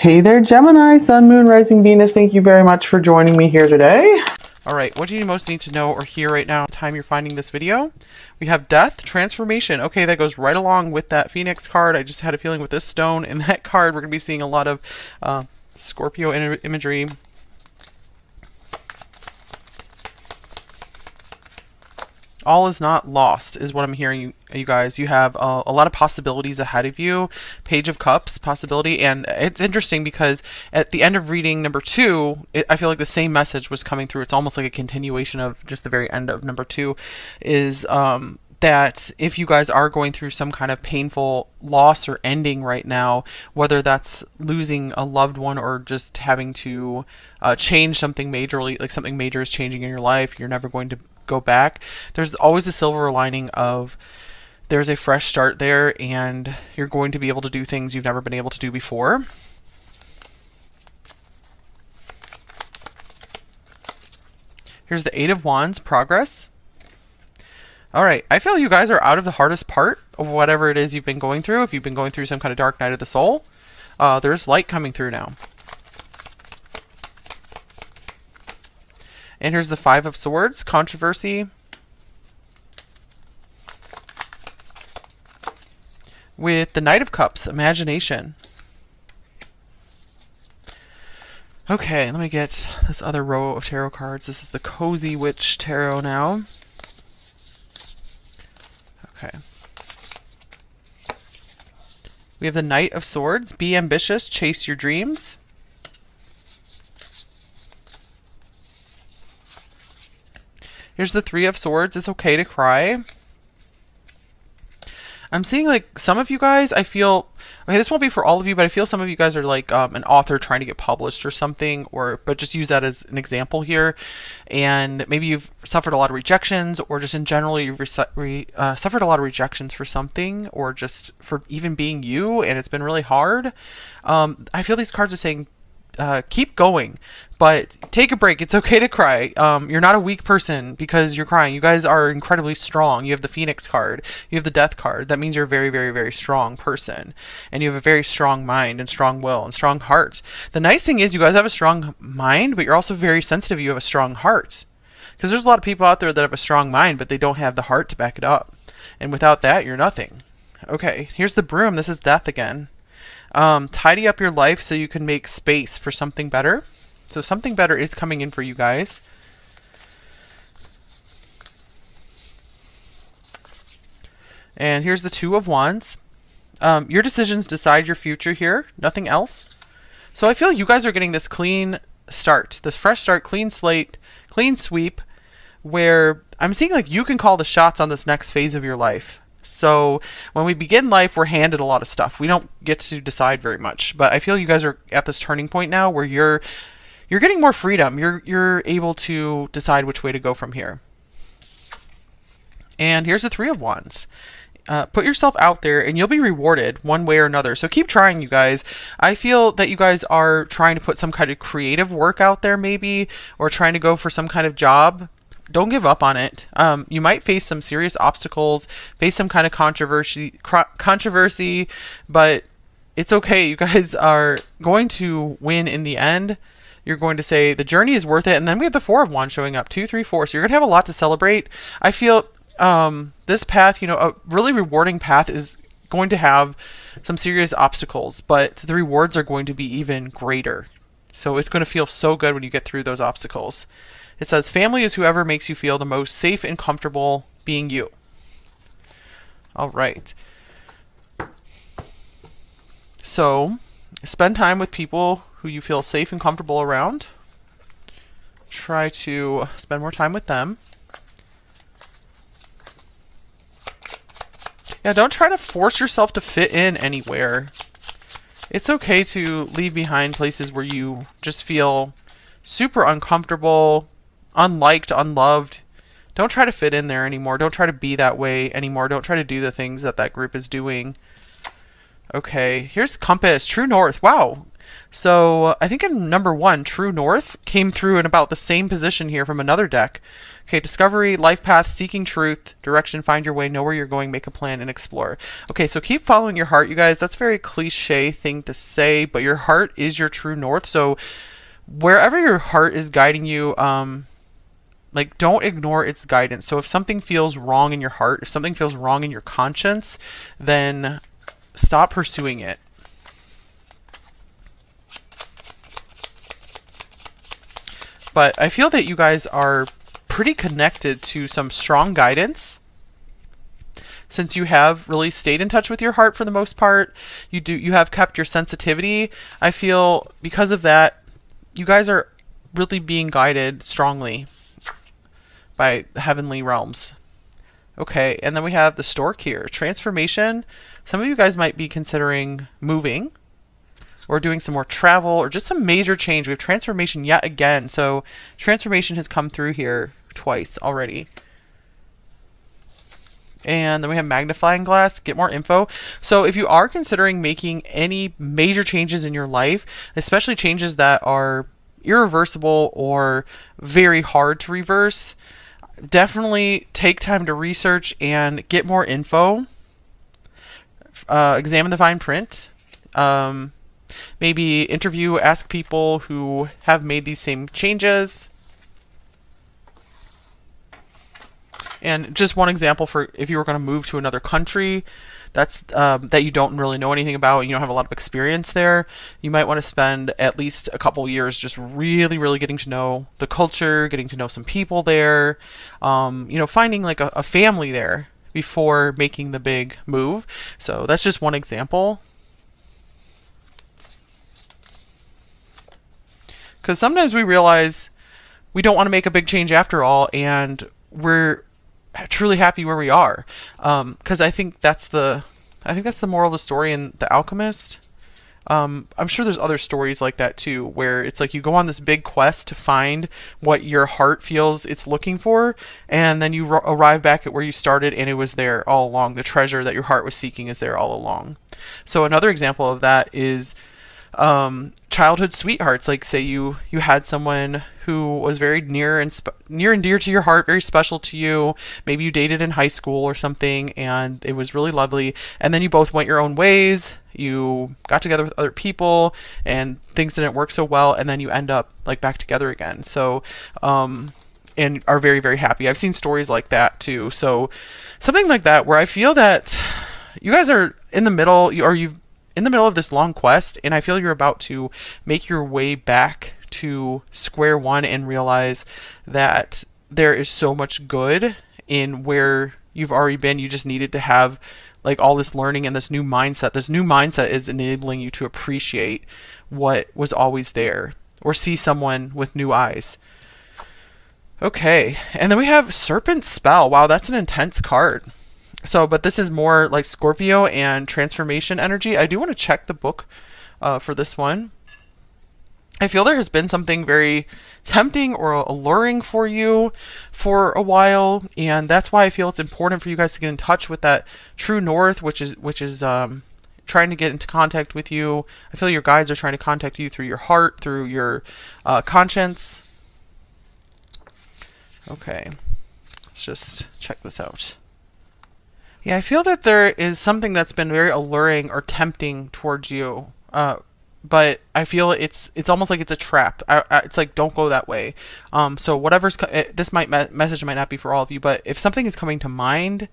Hey there, Gemini, Sun, Moon, Rising, Venus. Thank you very much for joining me here today. All right, what do you most need to know or hear right now, time you're finding this video? We have death, transformation. Okay, that goes right along with that Phoenix card. I just had a feeling with this stone and that card, we're going to be seeing a lot of Scorpio imagery. All is not lost is what I'm hearing, you guys. You have a lot of possibilities ahead of you. Page of Cups, possibility. And it's interesting because at the end of reading number 2, I feel like the same message was coming through. It's almost like a continuation of just the very end of number 2 is that if you guys are going through some kind of painful loss or ending right now, whether that's losing a loved one or just having to change something majorly, like something major is changing in your life, you're never going to go back, there's always a silver lining of there's a fresh start there and you're going to be able to do things you've never been able to do before. Here's the 8 of Wands, progress. All right, I feel you guys are out of the hardest part of whatever it is you've been going through. If you've been going through some kind of dark night of the soul, there's light coming through now. And here's the 5 of Swords, controversy. With the Knight of Cups, imagination. Okay, let me get this other row of tarot cards. This is the Cozy Witch Tarot now. Okay. We have the Knight of Swords, be ambitious, chase your dreams. Here's the 3 of Swords. It's okay to cry. I'm seeing like some of you guys, I feel, okay, this won't be for all of you, but I feel some of you guys are like an author trying to get published or something, but just use that as an example here. And maybe you've suffered a lot of rejections, or just in general, you've suffered a lot of rejections for something, or just for even being you, and it's been really hard. I feel these cards are saying, keep going, but take a break. It's okay to cry. You're not a weak person because you're crying. You guys are incredibly strong. You have the Phoenix card. You have the Death card. That means you're a very, very, very strong person. And you have a very strong mind and strong will and strong heart. The nice thing is you guys have a strong mind, but you're also very sensitive. You have a strong heart. Because there's a lot of people out there that have a strong mind, but they don't have the heart to back it up. And without that, you're nothing. Okay, here's the Broom. This is Death again. Tidy up your life so you can make space for something better. So something better is coming in for you guys. And here's the 2 of Wands. Your decisions decide your future here, nothing else. So I feel you guys are getting this clean start, this fresh start, clean slate, clean sweep, where I'm seeing like you can call the shots on this next phase of your life. So when we begin life, we're handed a lot of stuff. We don't get to decide very much. But I feel you guys are at this turning point now where you're getting more freedom. You're able to decide which way to go from here. And here's the 3 of Wands. Put yourself out there and you'll be rewarded one way or another. So keep trying, you guys. I feel that you guys are trying to put some kind of creative work out there maybe, or trying to go for some kind of job. Don't give up on it. You might face some serious obstacles, face some kind of controversy, but it's okay. You guys are going to win in the end. You're going to say the journey is worth it. And then we have the 4 of Wands showing up, 2, 3, 4. So you're going to have a lot to celebrate. I feel this path, you know, a really rewarding path is going to have some serious obstacles, but the rewards are going to be even greater. So it's going to feel so good when you get through those obstacles. It says, family is whoever makes you feel the most safe and comfortable being you. All right. So, spend time with people who you feel safe and comfortable around. Try to spend more time with them. Yeah, don't try to force yourself to fit in anywhere. It's okay to leave behind places where you just feel super uncomfortable, unliked, unloved. Don't try to fit in there anymore. Don't try to be that way anymore. Don't try to do the things that that group is doing. Okay, here's Compass, True North. Wow. So I think in number one, True North came through in about the same position here from another deck. Okay, discovery, life path, seeking truth, direction, find your way, know where you're going, make a plan, and explore. Okay, so keep following your heart, you guys. That's a very cliche thing to say, but your heart is your true north. So wherever your heart is guiding you, like, don't ignore its guidance. So if something feels wrong in your heart, if something feels wrong in your conscience, then stop pursuing it. But I feel that you guys are pretty connected to some strong guidance. Since you have really stayed in touch with your heart for the most part, you have kept your sensitivity. I feel because of that, you guys are really being guided strongly by the heavenly realms. Okay, and then we have the stork here. Transformation. Some of you guys might be considering moving or doing some more travel or just some major change. We have transformation yet again. So transformation has come through here twice already. And then we have magnifying glass, get more info. So if you are considering making any major changes in your life, especially changes that are irreversible or very hard to reverse, definitely take time to research and get more info. Examine the fine print. Maybe interview, ask people who have made these same changes. And just one example for if you were going to move to another country that's that you don't really know anything about and you don't have a lot of experience there, you might want to spend at least a couple years just really getting to know the culture, getting to know some people there, finding like a family there before making the big move. So that's just one example. Because sometimes we realize we don't want to make a big change after all, and we're truly happy where we are. Because I think that's the moral of the story in The Alchemist. I'm sure there's other stories like that too, where it's like you go on this big quest to find what your heart feels it's looking for, and then you arrive back at where you started, and it was there all along. The treasure that your heart was seeking is there all along. So another example of that is childhood sweethearts. Like, say you had someone who was very near and dear to your heart, very special to you. Maybe you dated in high school or something, and it was really lovely. And then you both went your own ways. You got together with other people, and things didn't work so well. And then you end up like back together again. So, and are very happy. I've seen stories like that too. So, something like that where I feel that you guys are in the middle, you've in the middle of this long quest, and I feel you're about to make your way back to square one and realize that there is so much good in where you've already been. You just needed to have like all this learning and this new mindset. This new mindset is enabling you to appreciate what was always there or see someone with new eyes. Okay, and then we have Serpent Spell. Wow, that's an intense card. So, but this is more like Scorpio and transformation energy. I do want to check the book for this one. I feel there has been something very tempting or alluring for you for a while, and that's why I feel it's important for you guys to get in touch with that true north, which is trying to get into contact with you. I feel your guides are trying to contact you through your heart, through your conscience. Okay, let's just check this out. Yeah, I feel that there is something that's been very alluring or tempting towards you, but I feel it's almost like it's a trap. It's like, don't go that way. So whatever's this message might not be for all of you, but if something is coming to mind,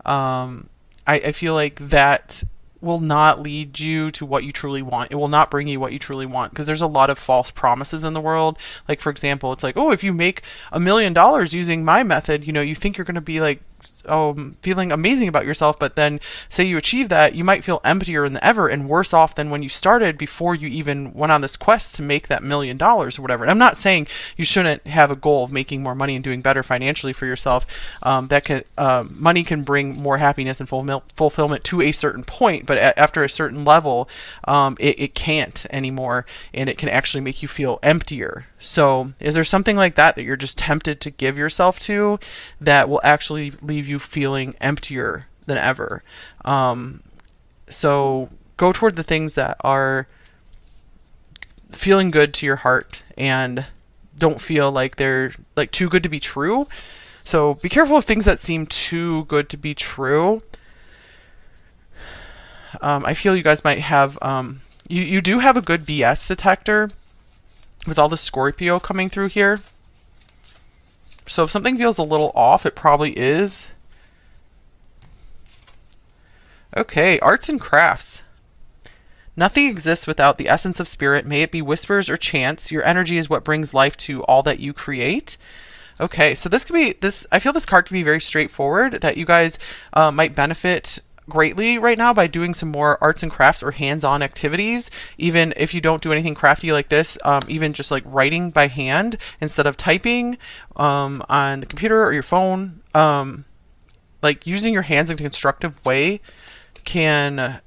I feel like that will not lead you to what you truly want. It will not bring you what you truly want, because there's a lot of false promises in the world. Like, for example, it's like, oh, if you make $1 million using my method, you think you're going to be like feeling amazing about yourself, but then say you achieve that, you might feel emptier than ever and worse off than when you started before you even went on this quest to make that $1 million or whatever. And I'm not saying you shouldn't have a goal of making more money and doing better financially for yourself. Money can bring more happiness and fulfillment to a certain point, but after a certain level, it can't anymore, and it can actually make you feel emptier. So is there something like that you're just tempted to give yourself to that will actually leave you feeling emptier than ever? So go toward the things that are feeling good to your heart and don't feel like they're like too good to be true. So be careful of things that seem too good to be true. I feel you guys might have, you do have a good BS detector with all the Scorpio coming through here. So if something feels a little off, it probably is. Okay, arts and crafts. Nothing exists without the essence of spirit. May it be whispers or chants. Your energy is what brings life to all that you create. Okay, so this could be this. I feel this card could be very straightforward. That you guys might benefit greatly right now by doing some more arts and crafts or hands-on activities. Even if you don't do anything crafty like this, even just like writing by hand instead of typing on the computer or your phone. Like using your hands in a constructive way can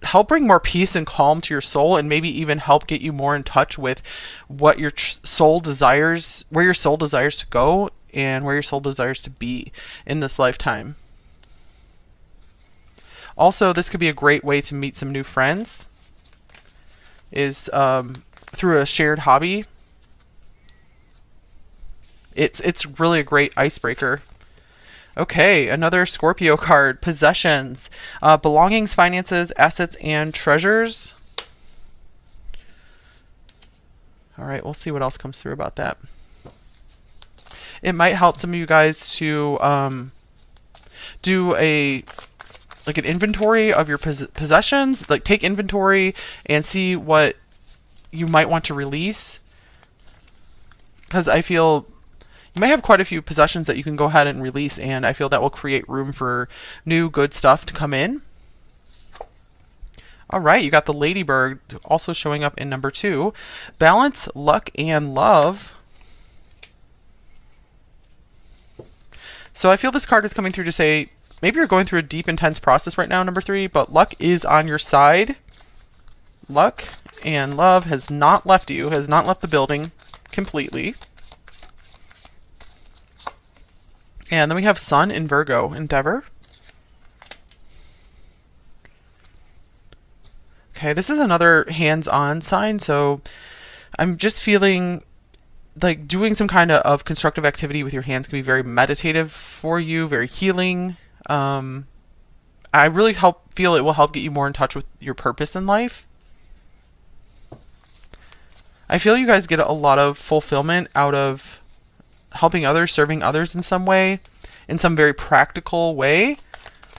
help bring more peace and calm to your soul, and maybe even help get you more in touch with what your soul desires, where your soul desires to go and where your soul desires to be in this lifetime. Also, this could be a great way to meet some new friends, is through a shared hobby. It's really a great icebreaker. Okay, another Scorpio card. Possessions. Belongings, finances, assets, and treasures. Alright, we'll see what else comes through about that. It might help some of you guys to do an inventory of your possessions. Like take inventory and see what you might want to release. Because I feel you may have quite a few possessions that you can go ahead and release, and I feel that will create room for new good stuff to come in. All right, you got the Ladybird also showing up in number 2. Balance, luck, and love. So I feel this card is coming through to say maybe you're going through a deep, intense process right now, number 3, but luck is on your side. Luck and love has not left you, has not left the building completely. And then we have Sun in Virgo, Endeavor. Okay, this is another hands-on sign, so I'm just feeling like doing some kind of constructive activity with your hands can be very meditative for you, very healing. I really feel it will help get you more in touch with your purpose in life. I feel you guys get a lot of fulfillment out of helping others, serving others in some way, in some very practical way.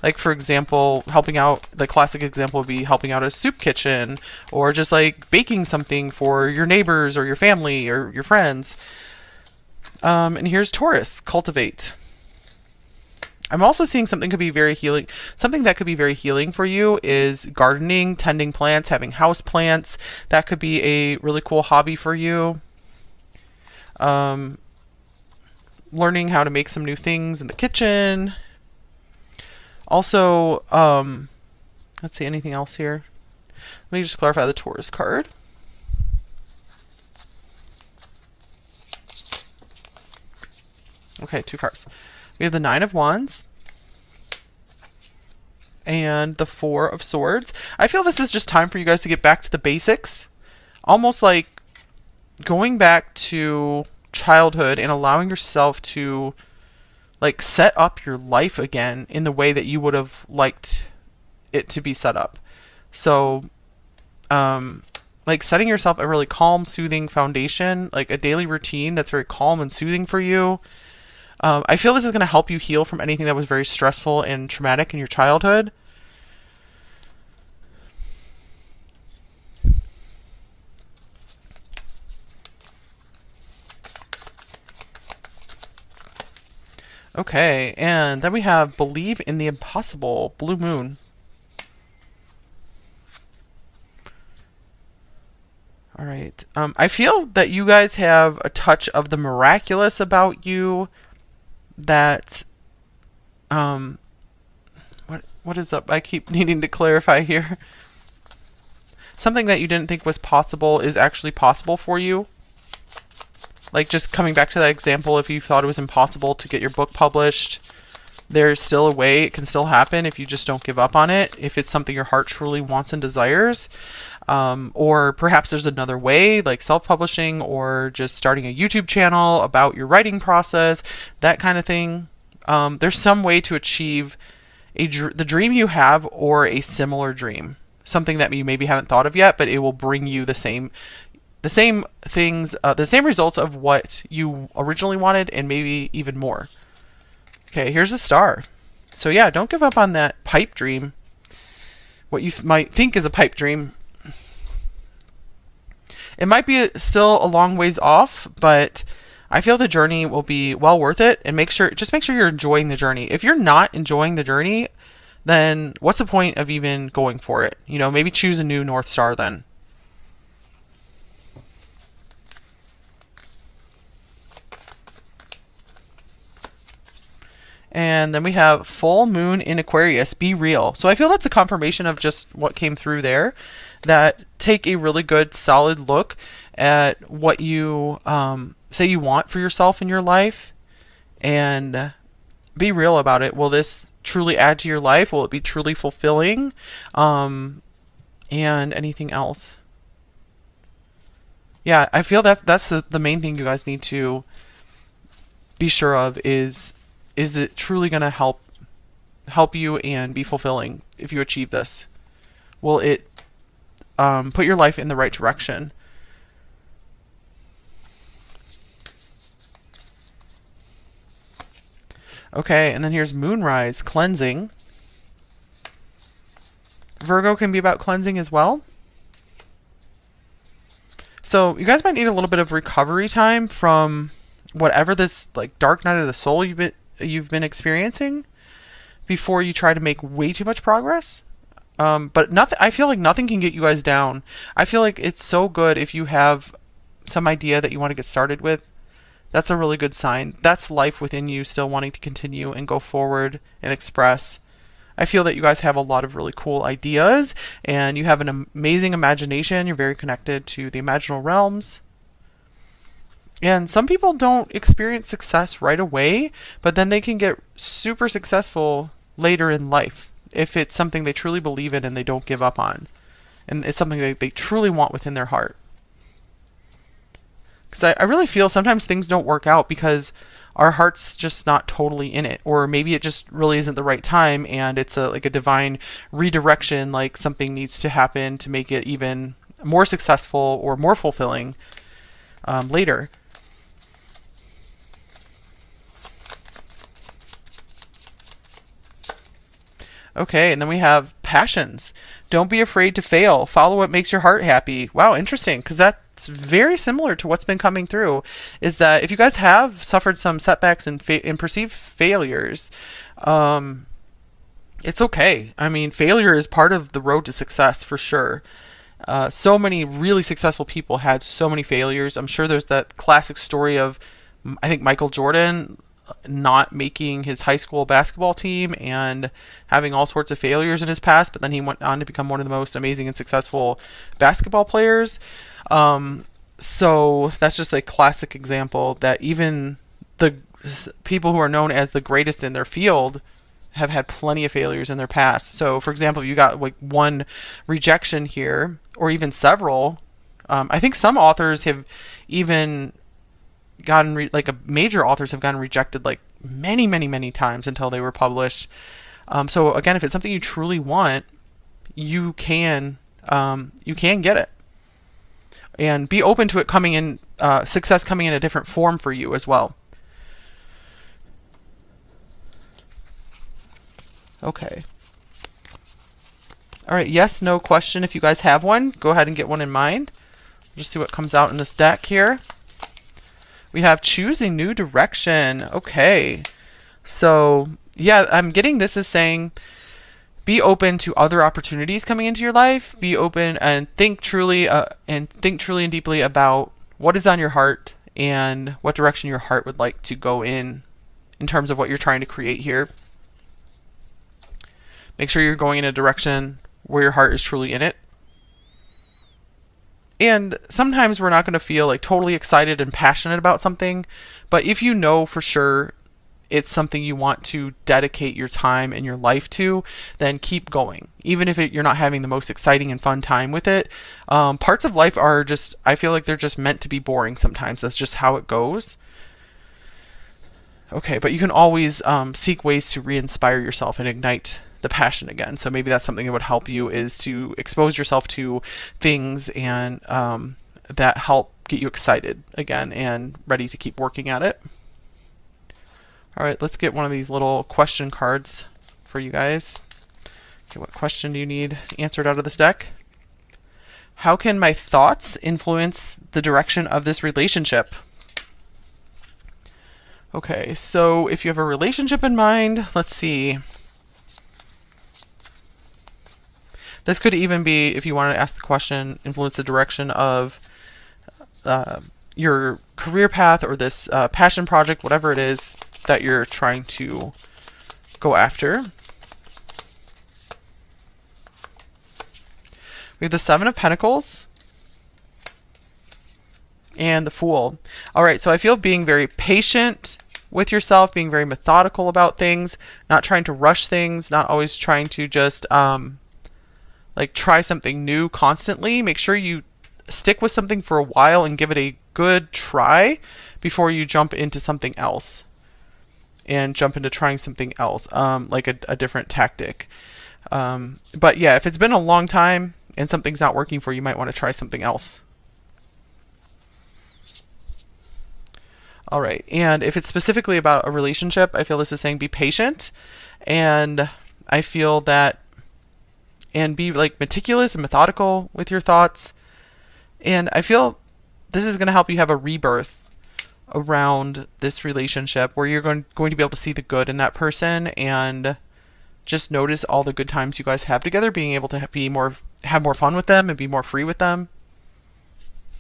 Like, for example, helping out, the classic example would be helping out a soup kitchen, or just like baking something for your neighbors or your family or your friends. And here's Taurus, cultivate. I'm also seeing something could be very healing. Something that could be very healing for you is gardening, tending plants, having house plants. That could be a really cool hobby for you. Learning how to make some new things in the kitchen. Also, let's see, anything else here? Let me just clarify the Taurus card. Okay, 2 cards. We have the 9 of Wands and the 4 of Swords. I feel this is just time for you guys to get back to the basics. Almost like going back to childhood and allowing yourself to like set up your life again in the way that you would have liked it to be set up. So like setting yourself a really calm, soothing foundation, like a daily routine that's very calm and soothing for you. I feel this is going to help you heal from anything that was very stressful and traumatic in your childhood. Okay, and then we have Believe in the Impossible, Blue Moon. All right. I feel that you guys have a touch of the miraculous about you. That, what is up? I keep needing to clarify here. Something that you didn't think was possible is actually possible for you. Like, just coming back to that example, if you thought it was impossible to get your book published, there's still a way. It can still happen if you just don't give up on it. If it's something your heart truly wants and desires. Or perhaps there's another way, like self-publishing or just starting a YouTube channel about your writing process, that kind of thing. There's some way to achieve the dream you have or a similar dream, something that you maybe haven't thought of yet, but it will bring you the same things, the same results of what you originally wanted, and maybe even more. Okay, here's a star. So yeah, don't give up on that pipe dream. What you might think is a pipe dream. It might be still a long ways off, but I feel the journey will be well worth it. And just make sure you're enjoying the journey. If you're not enjoying the journey, then what's the point of even going for it? Maybe choose a new North Star then. And then we have full moon in Aquarius, be real. So I feel that's a confirmation of just what came through there, that take a really good solid look at what you say you want for yourself in your life and be real about it. Will this truly add to your life? Will it be truly fulfilling? And anything else. Yeah, I feel that's the main thing you guys need to be sure of is it truly going to help you and be fulfilling if you achieve this? Will it put your life in the right direction? Okay, and then here's moonrise, cleansing. Virgo can be about cleansing as well. So you guys might need a little bit of recovery time from whatever this like dark night of the soul you've been experiencing before you try to make way too much progress. But nothing. I feel like nothing can get you guys down. I feel like it's so good if you have some idea that you want to get started with. That's a really good sign. That's life within you still wanting to continue and go forward and express. I feel that you guys have a lot of really cool ideas and you have an amazing imagination. You're very connected to the imaginal realms. And some people don't experience success right away, but then they can get super successful later in life if it's something they truly believe in and they don't give up on. And it's something they truly want within their heart. Because I really feel sometimes things don't work out because our heart's just not totally in it. Or maybe it just really isn't the right time and it's like a divine redirection, like something needs to happen to make it even more successful or more fulfilling later. Okay, and then we have passions. Don't be afraid to fail. Follow what makes your heart happy. Wow, interesting, because that's very similar to what's been coming through, is that if you guys have suffered some setbacks and perceived failures, it's okay. I mean, failure is part of the road to success for sure. So many really successful people had so many failures. I'm sure there's that classic story of, I think, Michael Jordan not making his high school basketball team and having all sorts of failures in his past, but then he went on to become one of the most amazing and successful basketball players. So that's just a classic example that even the people who are known as the greatest in their field have had plenty of failures in their past. So for example, if you got like one rejection here or even several, I think some authors have even gotten major authors have gotten rejected like many times until they were published. So again, if it's something you truly want, you can get it, and be open to it coming in, success coming in a different form for you as well. Okay. All right. Yes, no question. If you guys have one, go ahead and get one in mind. Just see what comes out in this deck here. We have choose a new direction. Okay. So, yeah, I'm getting this as saying be open to other opportunities coming into your life. Be open and think truly and deeply about what is on your heart and what direction your heart would like to go in terms of what you're trying to create here. Make sure you're going in a direction where your heart is truly in it. And sometimes we're not going to feel like totally excited and passionate about something, but if you know for sure it's something you want to dedicate your time and your life to, then keep going. Even if you're not having the most exciting and fun time with it, parts of life are just, I feel like they're just meant to be boring sometimes. That's just how it goes. Okay, but you can always seek ways to re-inspire yourself and ignite the passion again. So maybe that's something that would help you, is to expose yourself to things and that help get you excited again and ready to keep working at it. All right, let's get one of these little question cards for you guys. Okay, what question do you need answered out of this deck? How can my thoughts influence the direction of this relationship? Okay, so if you have a relationship in mind, let's see. This could even be, if you wanted to ask the question, influence the direction of your career path or this passion project, whatever it is that you're trying to go after. We have the Seven of Pentacles and the Fool. All right, so I feel being very patient with yourself, being very methodical about things, not trying to rush things, not always trying to just like try something new constantly. Make sure you stick with something for a while and give it a good try before you jump into something else and jump into trying something else, like a different tactic. But yeah, if it's been a long time and something's not working for you, you might want to try something else. All right, and if it's specifically about a relationship, I feel this is saying be patient, and I feel that, and be like meticulous and methodical with your thoughts, and I feel this is going to help you have a rebirth around this relationship where you're going to be able to see the good in that person and just notice all the good times you guys have together, being able to have more fun with them and be more free with them.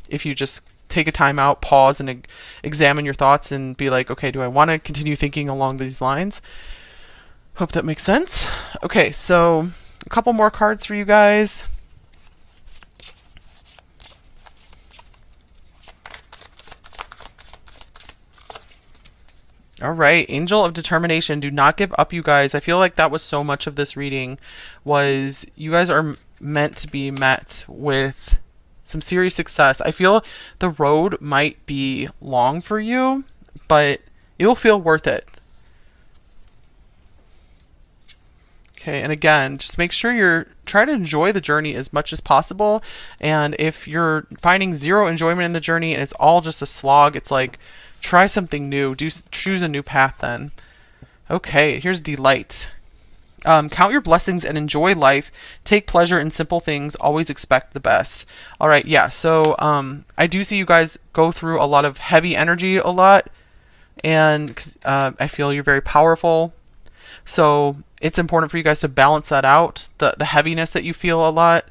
If you just take a time out, pause, and examine your thoughts and be like, okay, do I want to continue thinking along these lines? Hope that makes sense. Okay, so a couple more cards for you guys. All right, Angel of Determination. Do not give up, you guys. I feel like that was so much of this reading, was you guys are meant to be met with some serious success. I feel the road might be long for you, but it will feel worth it. Okay, and again, just make sure you're try to enjoy the journey as much as possible. And if you're finding zero enjoyment in the journey and it's all just a slog, it's like, try something new. Choose a new path then. Okay, here's Delight. Count your blessings and enjoy life. Take pleasure in simple things. Always expect the best. All right, yeah. So I do see you guys go through a lot of heavy energy a lot, and I feel you're very powerful. So it's important for you guys to balance that out, the heaviness that you feel a lot,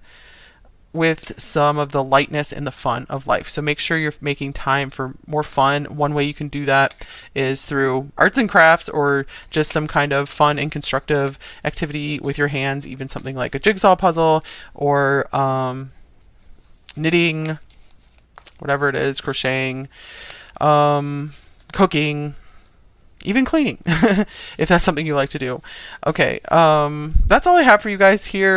with some of the lightness and the fun of life. So make sure you're making time for more fun. One way you can do that is through arts and crafts, or just some kind of fun and constructive activity with your hands, even something like a jigsaw puzzle, or knitting, whatever it is, crocheting, cooking, even cleaning, if that's something you like to do. Okay, that's all I have for you guys here.